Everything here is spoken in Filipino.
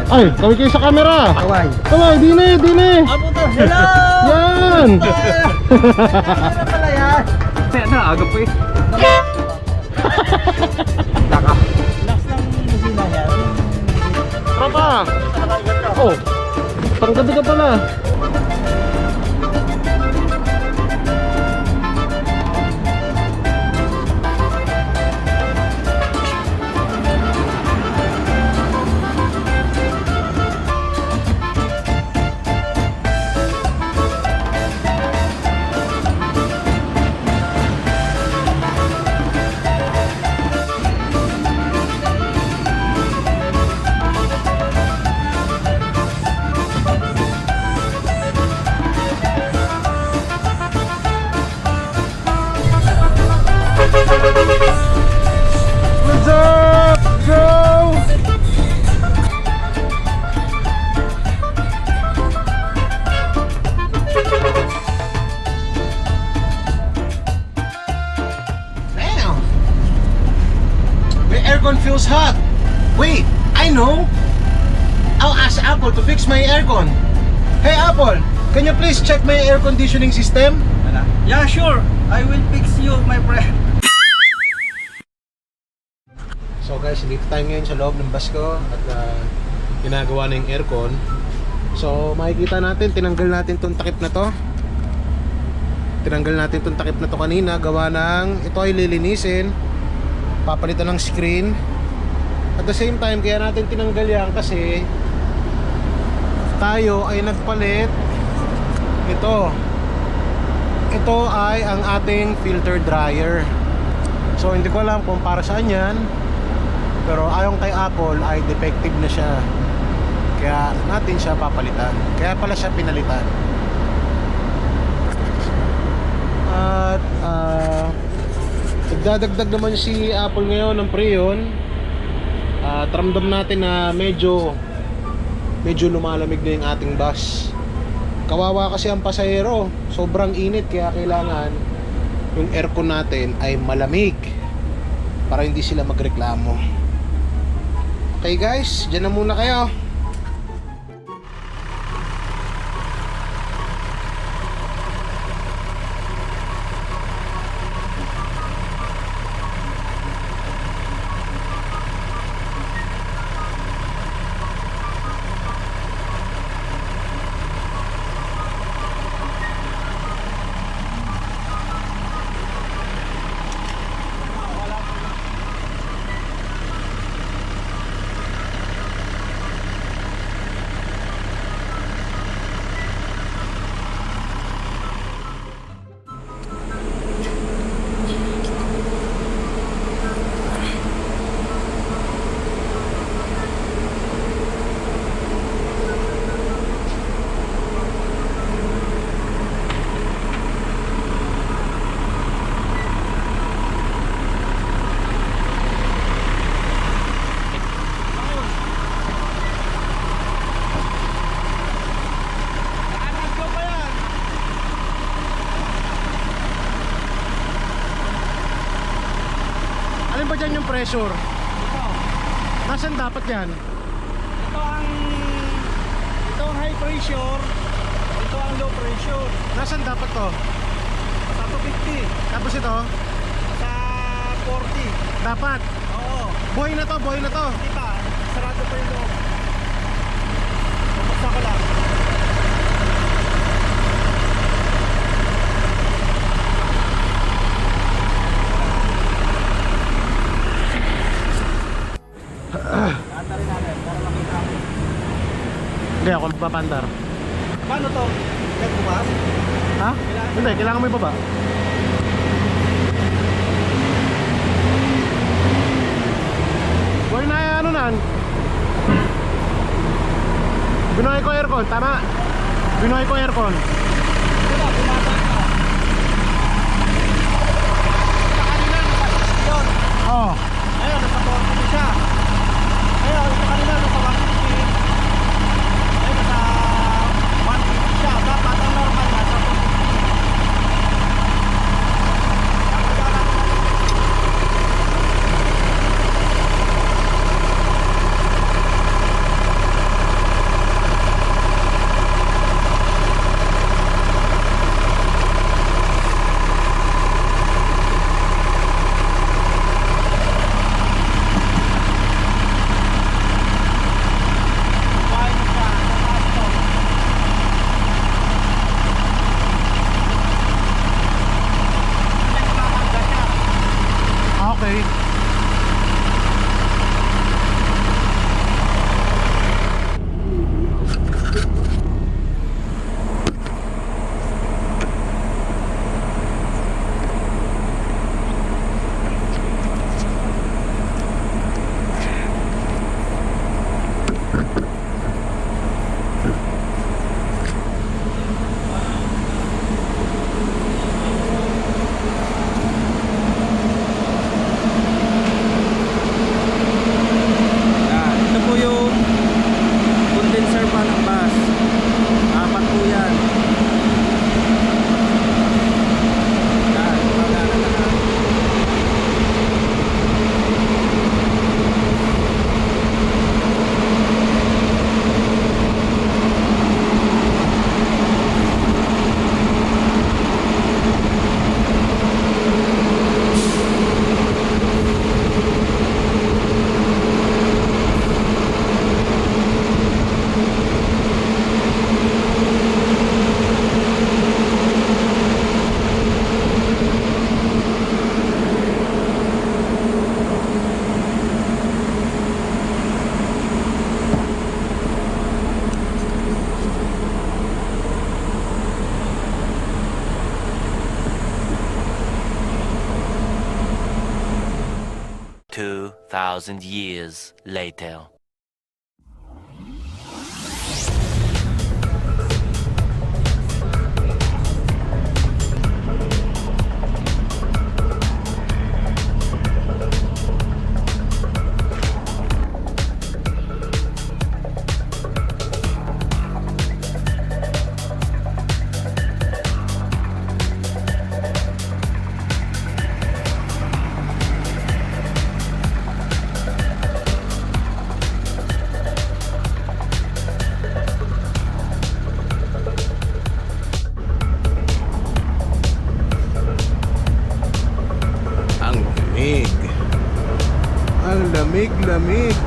Ay, kaway kayo sa camera. Kaway. Kaway, dine, dine. Puto. Hello! Yan! Camera pala yan. Na, aga po eh. Laka. Laks ng musina yan. Tropa! Oh, panggabi ka pala. What's up, bro? Damn! My aircon feels hot. Wait, I know. I'll ask Apple to fix my aircon. Hey Apple, can you please check my air conditioning system? Yeah, sure. I will fix you, my friend. So guys, dito tayo ngayon sa loob ng bus ko at ginagawa na yung aircon. So makikita natin, tinanggal natin tong takip na to. Tinanggal natin tong takip na to kanina. Gawa ng, ito ay lilinisin, papalitan ng screen. At the same time, kaya natin tinanggal yan kasi tayo ay nagpalit ito. Ito ay ang ating filter dryer. So hindi ko alam kung para saan yan, pero ayon kay Apple ay defective na siya, kaya natin siya papalitan. Kaya pala siya pinalitan. At nagdadagdag naman si Apple ngayon ng preyon. At ramdam natin na medyo lumalamig na yung ating bus. Kawawa kasi ang pasahero, sobrang init, kaya kailangan yung aircon natin ay malamig para hindi sila magreklamo. Okay guys, dyan na muna kayo. Alin ba dyan yung pressure? Ito. Nasaan dapat yan? Ito ang high pressure. Ito ang low pressure. Nasaan dapat to? Sa 250. Tapos ito? Sa 40. Dapat. Oo. Buhay na to, buhay na to. Hindi pa. Sarado pa yung loob. Bumuksa ko lang. Ata rin natin. Para makita ko. Hindi ako magpapandar. Paano to? Yan bukas? Ha? Hindi, kailangan mo ibaba. Buhay na ano nan? Binuhay ko aircon, tama? Binuhay ko aircon. Diba, bumatak ka. Sa kanila, nasa 6 yun. Oh. Ayun, nasa 40 siya. Ayun, sa kanila, nasa 150. Ayun, nasa 150 siya. Dapat ang normal nasa 250. 2,000 years later. Ang lamig. Ang lamig-lamig.